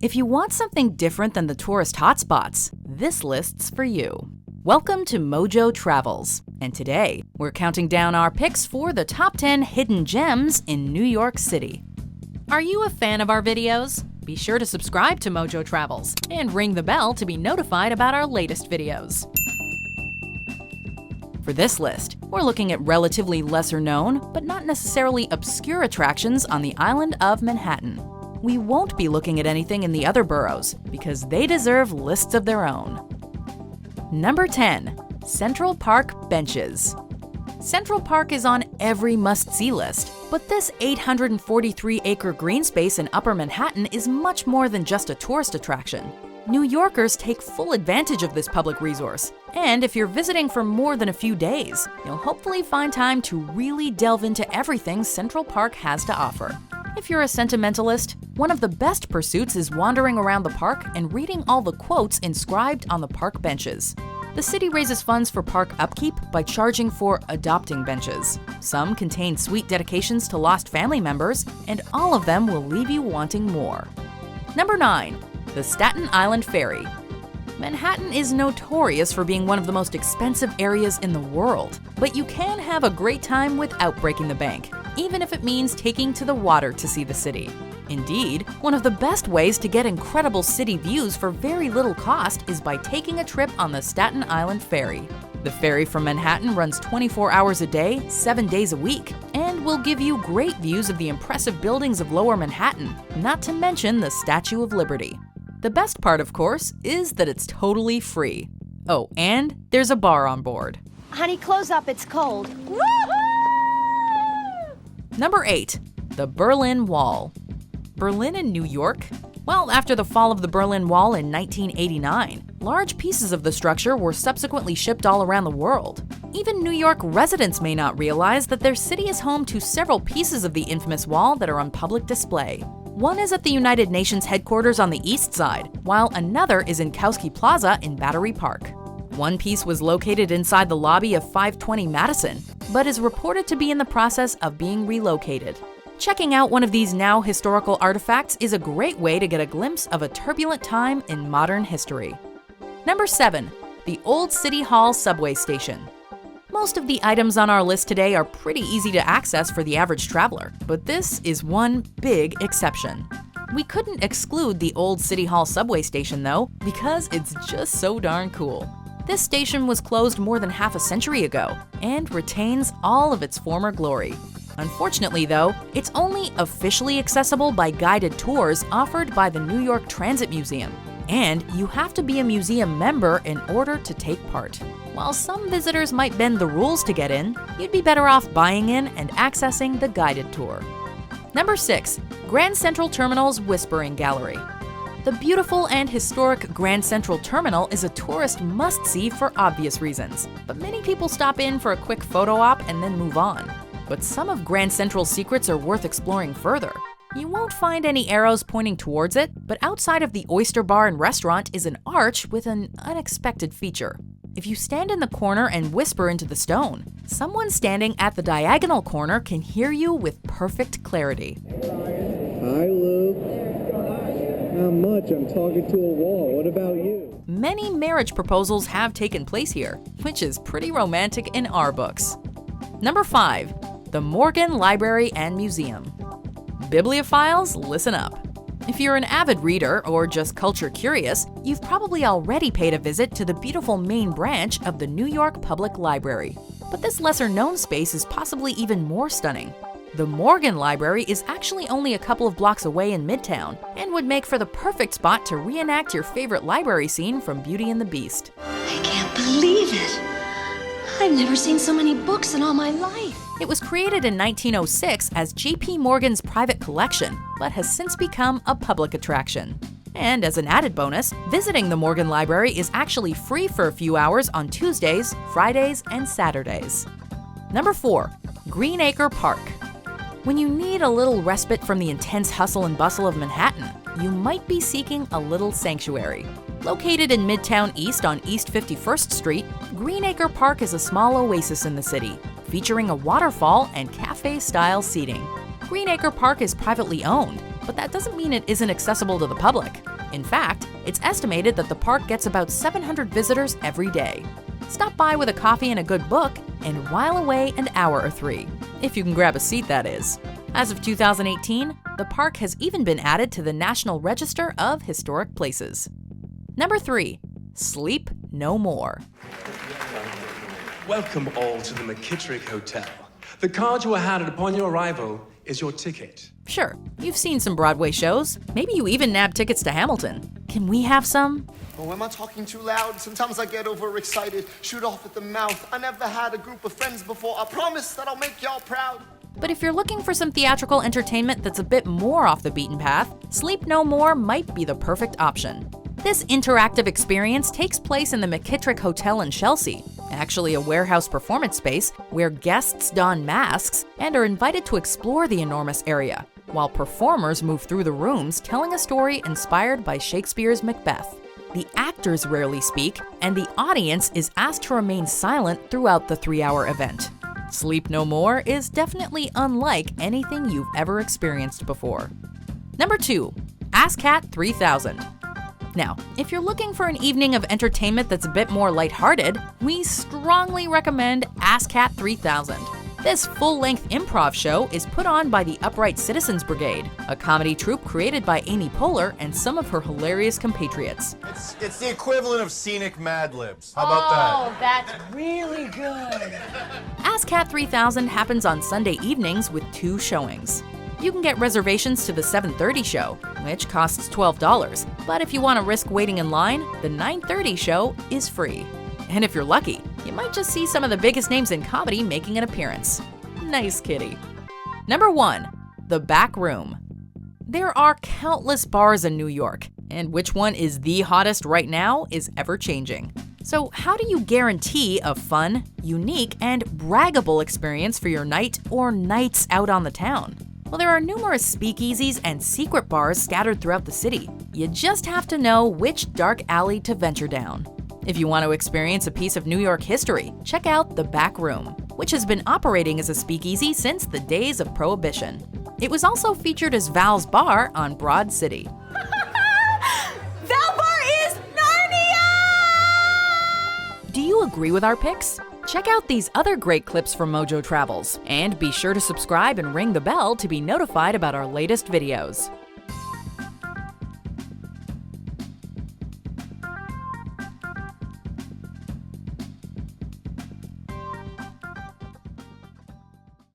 If you want something different than the tourist hotspots, this list's for you. Welcome to MojoTravels, and today we're counting down our picks for the top 10 hidden gems in New York City. Are you a fan of our videos? Be sure to subscribe to MojoTravels and ring the bell to be notified about our latest videos. For this list, we're looking at relatively lesser known, but not necessarily obscure attractions on the island of Manhattan. We won't be looking at anything in the other boroughs because they deserve lists of their own. Number 10. Central Park Benches. Central Park is on every must-see list, but this 843-acre green space in Upper Manhattan is much more than just a tourist attraction. New Yorkers take full advantage of this public resource, and if you're visiting for more than a few days, you'll hopefully find time to really delve into everything Central Park has to offer. If you're a sentimentalist, one of the best pursuits is wandering around the park and reading all the quotes inscribed on the park benches. The city raises funds for park upkeep by charging for adopting benches. Some contain sweet dedications to lost family members, and all of them will leave you wanting more. Number 9. The Staten Island Ferry. Manhattan is notorious for being one of the most expensive areas in the world, but you can have a great time without breaking the bank, even if it means taking to the water to see the city. Indeed, one of the best ways to get incredible city views for very little cost is by taking a trip on the Staten Island Ferry. The ferry from Manhattan runs 24 hours a day, 7 days a week, and will give you great views of the impressive buildings of Lower Manhattan, not to mention the Statue of Liberty. The best part, of course, is that it's totally free. Oh, and there's a bar on board. Honey, close up, it's cold. Number 8. The Berlin Wall. Berlin and New York? Well, after the fall of the Berlin Wall in 1989, large pieces of the structure were subsequently shipped all around the world. Even New York residents may not realize that their city is home to several pieces of the infamous wall that are on public display. One is at the United Nations headquarters on the east side, while another is in Kowski Plaza in Battery Park. One piece was located inside the lobby of 520 Madison, but is reported to be in the process of being relocated. Checking out one of these now historical artifacts is a great way to get a glimpse of a turbulent time in modern history. Number 7. The Old City Hall Subway Station. Most of the items on our list today are pretty easy to access for the average traveler, but this is one big exception. We couldn't exclude the Old City Hall subway station though, because it's just so darn cool. This station was closed more than half a century ago and retains all of its former glory. Unfortunately though, it's only officially accessible by guided tours offered by the New York Transit Museum, and you have to be a museum member in order to take part. While some visitors might bend the rules to get in, you'd be better off buying in and accessing the guided tour. Number 6. Grand Central Terminal's Whispering Gallery. The beautiful and historic Grand Central Terminal is a tourist must-see for obvious reasons, but many people stop in for a quick photo op and then move on. But some of Grand Central's secrets are worth exploring further. You won't find any arrows pointing towards it, but outside of the Oyster Bar and Restaurant is an arch with an unexpected feature. If you stand in the corner and whisper into the stone, someone standing at the diagonal corner can hear you with perfect clarity. Hi, Luke. Not much. I'm talking to a wall. What about you? Many marriage proposals have taken place here, which is pretty romantic in our books. Number 5. The Morgan Library and Museum. Bibliophiles, listen up. If you're an avid reader or just culture curious, you've probably already paid a visit to the beautiful main branch of the New York Public Library. But this lesser-known space is possibly even more stunning. The Morgan Library is actually only a couple of blocks away in Midtown and would make for the perfect spot to reenact your favorite library scene from Beauty and the Beast. I can't believe it. I've never seen so many books in all my life. It was created in 1906 as J.P. Morgan's private collection, but has since become a public attraction. And as an added bonus, visiting the Morgan Library is actually free for a few hours on Tuesdays, Fridays, and Saturdays. Number 4. Greenacre Park. When you need a little respite from the intense hustle and bustle of Manhattan, you might be seeking a little sanctuary. Located in Midtown East on East 51st Street, Greenacre Park is a small oasis in the city, featuring a waterfall and cafe-style seating. Greenacre Park is privately owned, but that doesn't mean it isn't accessible to the public. In fact, it's estimated that the park gets about 700 visitors every day. Stop by with a coffee and a good book and while away an hour or three. If you can grab a seat, that is. As of 2018, the park has even been added to the National Register of Historic Places. Number 3. Sleep No More. Welcome all to the McKittrick Hotel. The card you were handed upon your arrival is your ticket. Sure, you've seen some Broadway shows. Maybe you even nabbed tickets to Hamilton. Can we have some? Oh, am I talking too loud? Sometimes I get overexcited, shoot off at the mouth. I never had a group of friends before. I promise that I'll make y'all proud. But if you're looking for some theatrical entertainment that's a bit more off the beaten path, Sleep No More might be the perfect option. This interactive experience takes place in the McKittrick Hotel in Chelsea, actually a warehouse performance space where guests don masks and are invited to explore the enormous area, while performers move through the rooms telling a story inspired by Shakespeare's Macbeth. The actors rarely speak, and the audience is asked to remain silent throughout the 3-hour event. Sleep No More is definitely unlike anything you've ever experienced before. Number 2. ASSSCAT 3000. Now, if you're looking for an evening of entertainment that's a bit more lighthearted, we strongly recommend ASSSSCAT 3000. This full-length improv show is put on by the Upright Citizens Brigade, a comedy troupe created by Amy Poehler and some of her hilarious compatriots. It's the equivalent of scenic Mad Libs. How about that? Oh, that's really good. ASSSSCAT 3000 happens on Sunday evenings with 2 showings. You can get reservations to the 7:30 show, which costs $12, but if you want to risk waiting in line, the 9:30 show is free. And if you're lucky, you might just see some of the biggest names in comedy making an appearance. Nice kitty. Number 1. The Back Room. There are countless bars in New York, and which one is the hottest right now is ever-changing. So how do you guarantee a fun, unique, and braggable experience for your night or nights out on the town? Well, there are numerous speakeasies and secret bars scattered throughout the city. You just have to know which dark alley to venture down. If you want to experience a piece of New York history, check out The Back Room, which has been operating as a speakeasy since the days of Prohibition. It was also featured as Val's Bar on Broad City. Val Bar is Narnia! Do you agree with our picks? Check out these other great clips from MojoTravels, and be sure to subscribe and ring the bell to be notified about our latest videos.